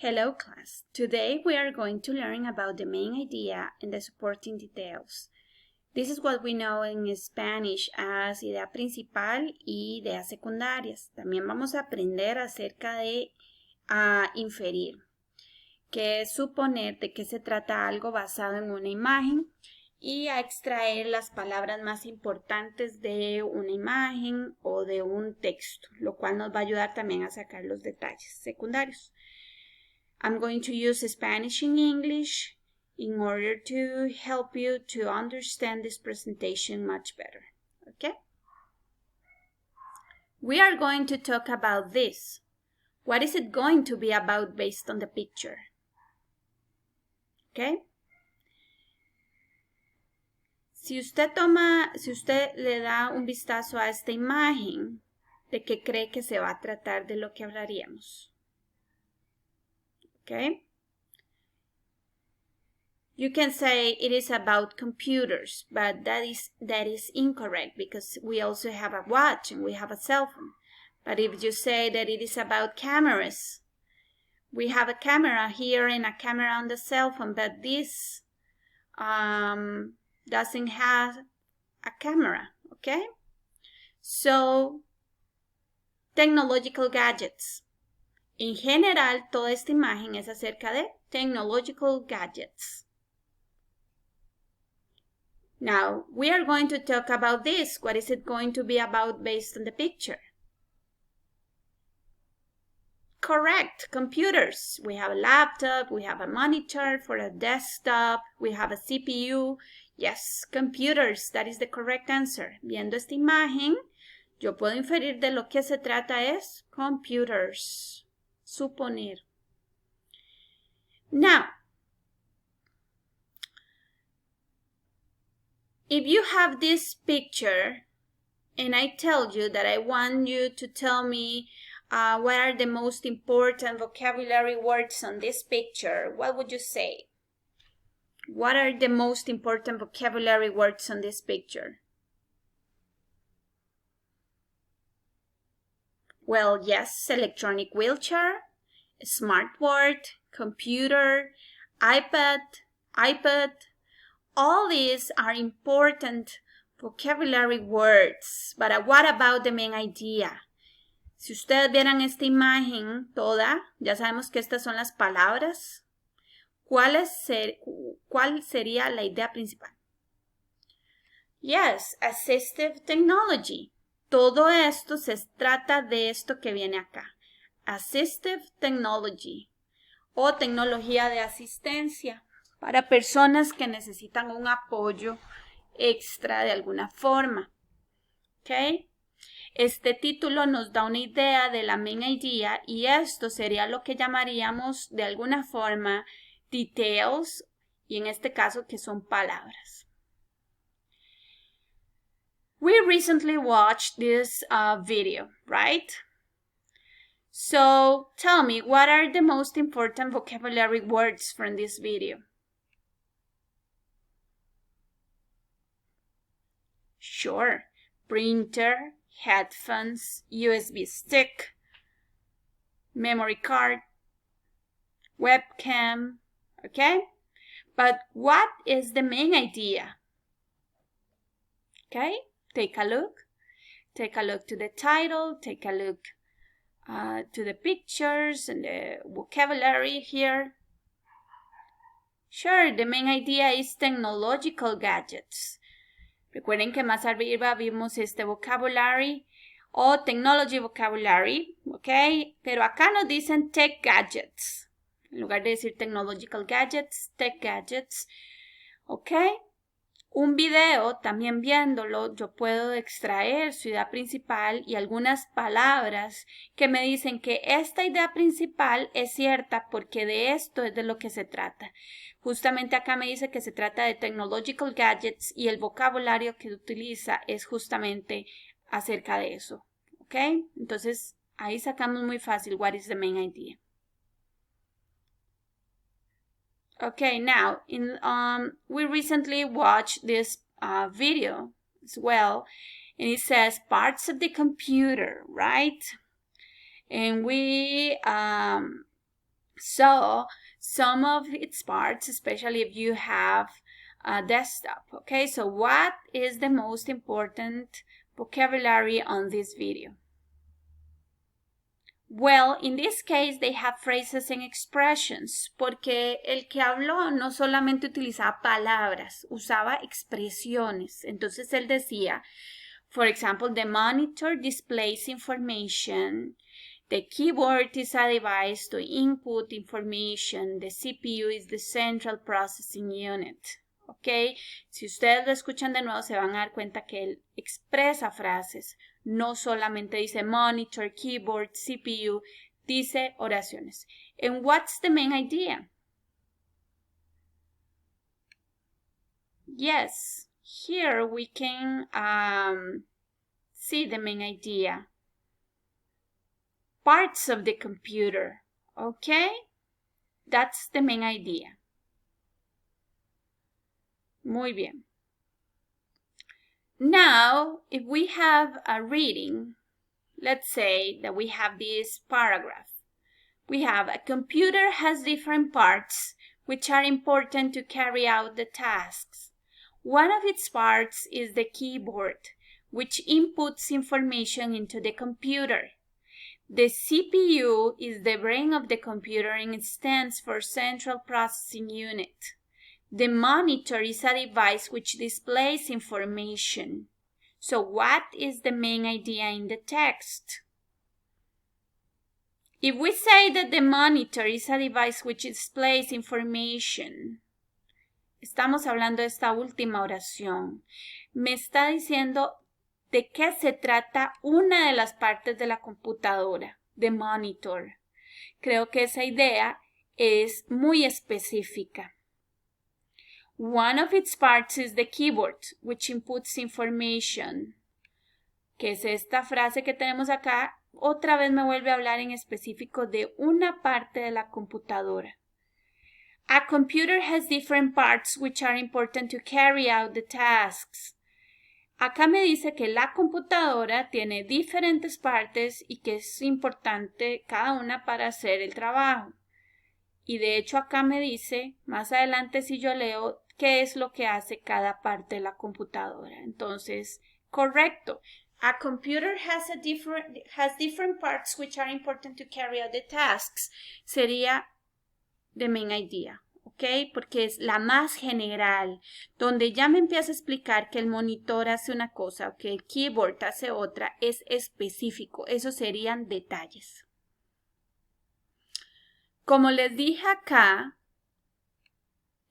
Hello class. Today we are going to learn about the main idea and the supporting details. This is what we know in Spanish as idea principal y ideas secundarias. También vamos a aprender acerca de inferir, que es suponer de qué se trata algo basado en una imagen y a extraer las palabras más importantes de una imagen o de un texto, lo cual nos va a ayudar también a sacar los detalles secundarios. I'm going to use Spanish and English in order to help you to understand this presentation much better, okay? We are going to talk about this. What is it going to be about based on the picture? Okay? Si usted le da un vistazo a esta imagen, ¿de qué cree que se va a tratar de lo que hablaríamos? Okay? You can say it is about computers, but that is incorrect because we also have a watch and we have a cell phone. But if you say that it is about cameras, we have a camera here and a camera on the cell phone, but this doesn't have a camera, okay? So, technological gadgets. En general, toda esta imagen es acerca de technological gadgets. Now, we are going to talk about this. What is it going to be about based on the picture? Correct, computers. We have a laptop, we have a monitor for a desktop, we have a CPU. Yes, computers, that is the correct answer. Viendo esta imagen, yo puedo inferir de lo que se trata es computers. Suponer. Now, if you have this picture and I tell you that I want you to tell me what are the most important vocabulary words on this picture, what would you say? What are the most important vocabulary words on this picture? Well, yes, electronic wheelchair, smartboard, computer, iPad. All these are important vocabulary words. But what about the main idea? Si ustedes vieran esta imagen toda, ya sabemos que estas son las palabras. ¿Cuál sería la idea principal? Yes, assistive technology. Todo esto se trata de esto que viene acá. Assistive technology o tecnología de asistencia para personas que necesitan un apoyo extra de alguna forma. ¿Ok? Este título nos da una idea de la main idea y esto sería lo que llamaríamos de alguna forma details y en este caso que son palabras. We recently watched this video, right? So tell me, what are the most important vocabulary words from this video? Sure, printer, headphones, USB stick, memory card, webcam, okay? But what is the main idea? Okay, take a look. Take a look to the title, take a look to the pictures and the vocabulary here. Sure, the main idea is technological gadgets. Recuerden que más arriba vimos este vocabulary o technology vocabulary, ¿ok? Pero acá nos dicen tech gadgets. En lugar de decir technological gadgets, tech gadgets, ¿ok? Un video, también viéndolo, yo puedo extraer su idea principal y algunas palabras que me dicen que esta idea principal es cierta porque de esto es de lo que se trata. Justamente acá me dice que se trata de technological gadgets y el vocabulario que utiliza es justamente acerca de eso. ¿Ok? Entonces, ahí sacamos muy fácil what is the main idea. Okay, now, we recently watched this video as well, and it says parts of the computer, right? And we So some of its parts, especially if you have a desktop, okay? So what is the most important vocabulary on this video? Well, in this case, they have phrases and expressions, porque el que habló no solamente utilizaba palabras, usaba expresiones. Entonces él decía, for example, the monitor displays information, the keyboard is a device to input information, the CPU is the central processing unit. ¿Ok? Si ustedes lo escuchan de nuevo, se van a dar cuenta que él expresa frases. No solamente dice monitor, keyboard, CPU, dice oraciones. And what's the main idea? Yes, here we can see the main idea. Parts of the computer, okay? That's the main idea. Muy bien. Now, if we have a reading, let's say that we have this paragraph. We have a computer has different parts which are important to carry out the tasks. One of its parts is the keyboard, which inputs information into the computer. The CPU is the brain of the computer and it stands for Central Processing Unit. The monitor is a device which displays information. So what is the main idea in the text? If we say that the monitor is a device which displays information, estamos hablando de esta última oración. Me está diciendo de qué se trata una de las partes de la computadora, the monitor. Creo que esa idea es muy específica. One of its parts is the keyboard, which inputs information. Que es esta frase que tenemos acá. Otra vez me vuelve a hablar en específico de una parte de la computadora. A computer has different parts which are important to carry out the tasks. Acá me dice que la computadora tiene diferentes partes y que es importante cada una para hacer el trabajo. Y de hecho acá me dice, más adelante si yo leo, qué es lo que hace cada parte de la computadora. Entonces, correcto. A computer has different parts which are important to carry out the tasks. Sería the main idea, ¿ok? Porque es la más general, donde ya me empieza a explicar que el monitor hace una cosa, que el keyboard hace otra, es específico. Esos serían detalles. Como les dije acá,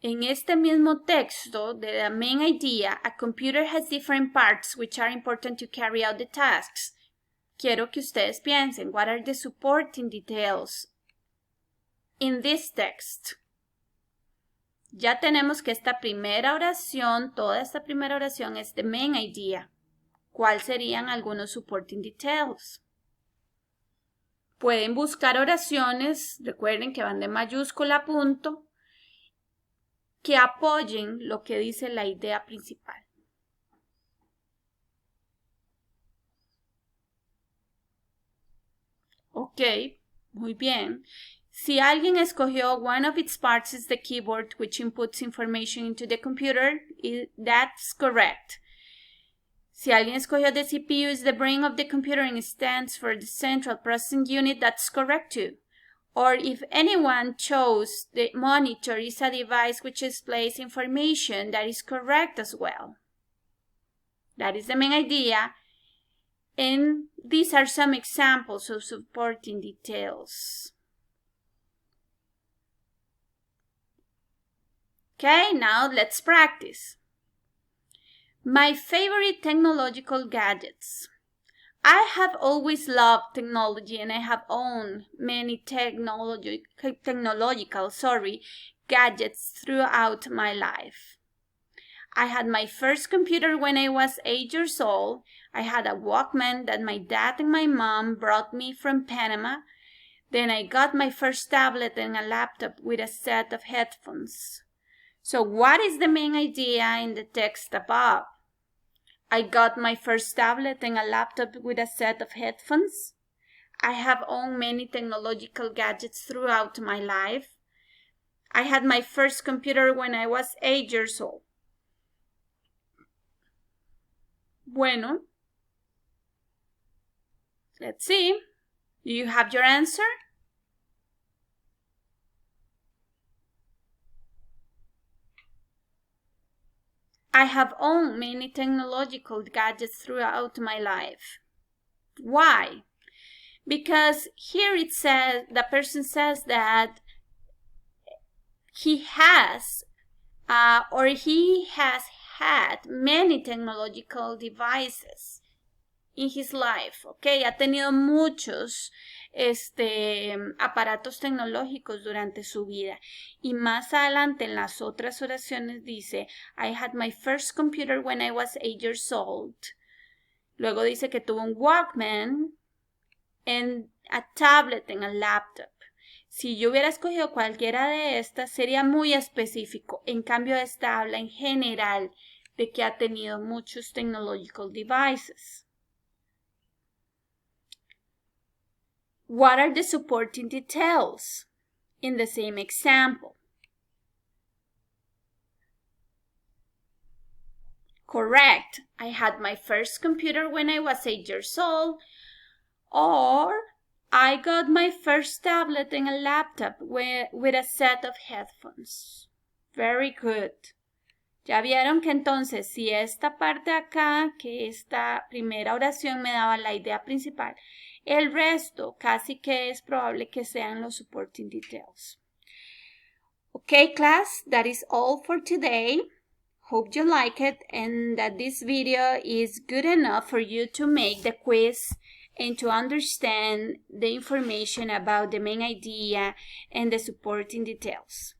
en este mismo texto de the main idea, a computer has different parts which are important to carry out the tasks. Quiero que ustedes piensen, what are the supporting details in this text? Ya tenemos que esta primera oración, toda esta primera oración es the main idea. ¿Cuáles serían algunos supporting details? Pueden buscar oraciones, recuerden que van de mayúscula a punto, que apoyen lo que dice la idea principal. Ok, muy bien. Si alguien escogió one of its parts is the keyboard which inputs information into the computer, that's correct. Si alguien escogió the CPU is the brain of the computer and it stands for the central processing unit, that's correct too. Or if anyone chose the monitor is a device which displays information, that is correct as well. That is the main idea. And these are some examples of supporting details. Okay, now let's practice. My favorite technological gadgets. I have always loved technology and I have owned many technological gadgets throughout my life. I had my first computer when I was 8 years old. I had a Walkman that my dad and my mom brought me from Panama. Then I got my first tablet and a laptop with a set of headphones. So what is the main idea in the text above? I got my first tablet and a laptop with a set of headphones. I have owned many technological gadgets throughout my life. I had my first computer when I was 8 years old. Bueno, let's see. Do you have your answer? I have owned many technological gadgets throughout my life. Why? Because here it says, the person says that he has or he has had many technological devices in his life, okay? Ha tenido muchos aparatos tecnológicos durante su vida. Y más adelante en las otras oraciones dice, I had my first computer when I was 8 years old. Luego dice que tuvo un Walkman, en a tablet, en a laptop. Si yo hubiera escogido cualquiera de estas, sería muy específico. En cambio, esta habla en general de que ha tenido muchos technological devices. What are the supporting details in the same example? Correct. I had my first computer when I was 8 years old. Or I got my first tablet and a laptop with a set of headphones. Very good. Ya vieron que entonces si esta parte acá, que esta primera oración me daba la idea principal, el resto casi que es probable que sean los supporting details. Okay, class, that is all for today. Hope you like it and that this video is good enough for you to make the quiz and to understand the information about the main idea and the supporting details.